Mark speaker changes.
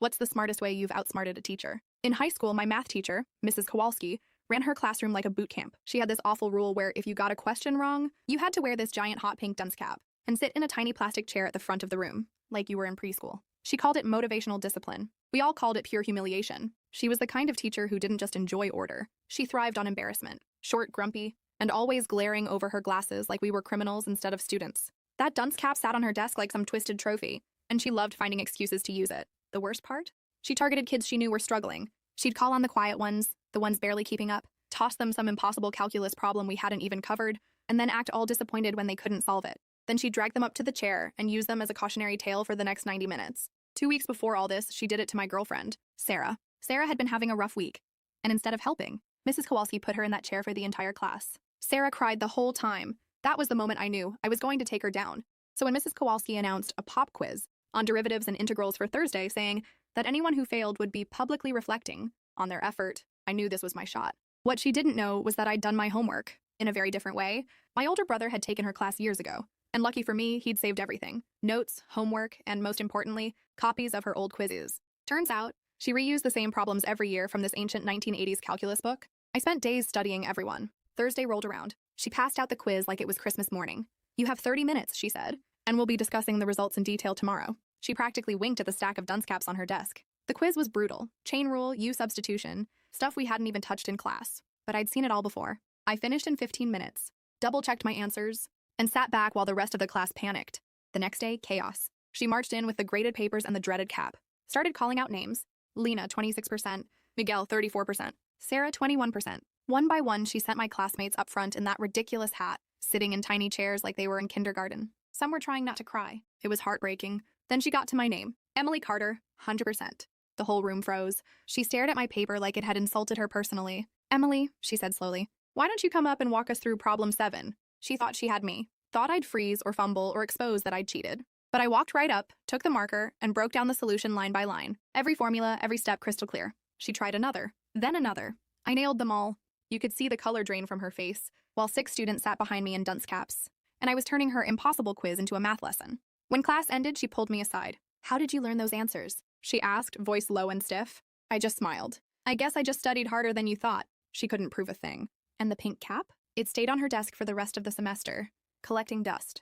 Speaker 1: What's the smartest way you've outsmarted a teacher? In high school, my math teacher, Mrs. Kowalski, ran her classroom like a boot camp. She had this awful rule where if you got a question wrong, you had to wear this giant hot pink dunce cap and sit in a tiny plastic chair at the front of the room, like you were in preschool. She called it motivational discipline. We all called it pure humiliation. She was the kind of teacher who didn't just enjoy order. She thrived on embarrassment, short, grumpy, and always glaring over her glasses like we were criminals instead of students. That dunce cap sat on her desk like some twisted trophy, and she loved finding excuses to use it. The worst part? She targeted kids she knew were struggling. She'd call on the quiet ones, the ones barely keeping up, toss them some impossible calculus problem we hadn't even covered, and then act all disappointed when they couldn't solve it. Then she'd drag them up to the chair and use them as a cautionary tale for the next 90 minutes. 2 weeks before all this, she did it to my girlfriend, Sarah. Sarah had been having a rough week, and instead of helping, Mrs. Kowalski put her in that chair for the entire class. Sarah cried the whole time. That was the moment I knew I was going to take her down. So when Mrs. Kowalski announced a pop quiz on derivatives and integrals for Thursday, saying that anyone who failed would be publicly reflecting on their effort, I knew this was my shot. What she didn't know was that I'd done my homework in a very different way. My older brother had taken her class years ago, and lucky for me, he'd saved everything. Notes, homework, and most importantly, copies of her old quizzes. Turns out, she reused the same problems every year from this ancient 1980s calculus book. I spent days studying everyone. Thursday rolled around. She passed out the quiz like it was Christmas morning. "You have 30 minutes, she said, and we'll be discussing the results in detail tomorrow." She practically winked at the stack of dunce caps on her desk. The quiz was brutal. Chain rule, U substitution, stuff we hadn't even touched in class. But I'd seen it all before. I finished in 15 minutes, double-checked my answers, and sat back while the rest of the class panicked. The next day, chaos. She marched in with the graded papers and the dreaded cap. Started calling out names. Lena, 26%. Miguel, 34%. Sarah, 21%. One by one, she sent my classmates up front in that ridiculous hat, sitting in tiny chairs like they were in kindergarten. Some were trying not to cry. It was heartbreaking. Then she got to my name. Emily Carter, 100%. The whole room froze. She stared at my paper like it had insulted her personally. "Emily," she said slowly, "why don't you come up and walk us through problem 7? She thought she had me. Thought I'd freeze or fumble or expose that I'd cheated. But I walked right up, took the marker, and broke down the solution line by line. Every formula, every step crystal clear. She tried another, then another. I nailed them all. You could see the color drain from her face, while 6 students sat behind me in dunce caps. And I was turning her impossible quiz into a math lesson. When class ended, she pulled me aside. "How did you learn those answers?" she asked, voice low and stiff. I just smiled. "I guess I just studied harder than you thought." She couldn't prove a thing. And the pink cap? It stayed on her desk for the rest of the semester, collecting dust.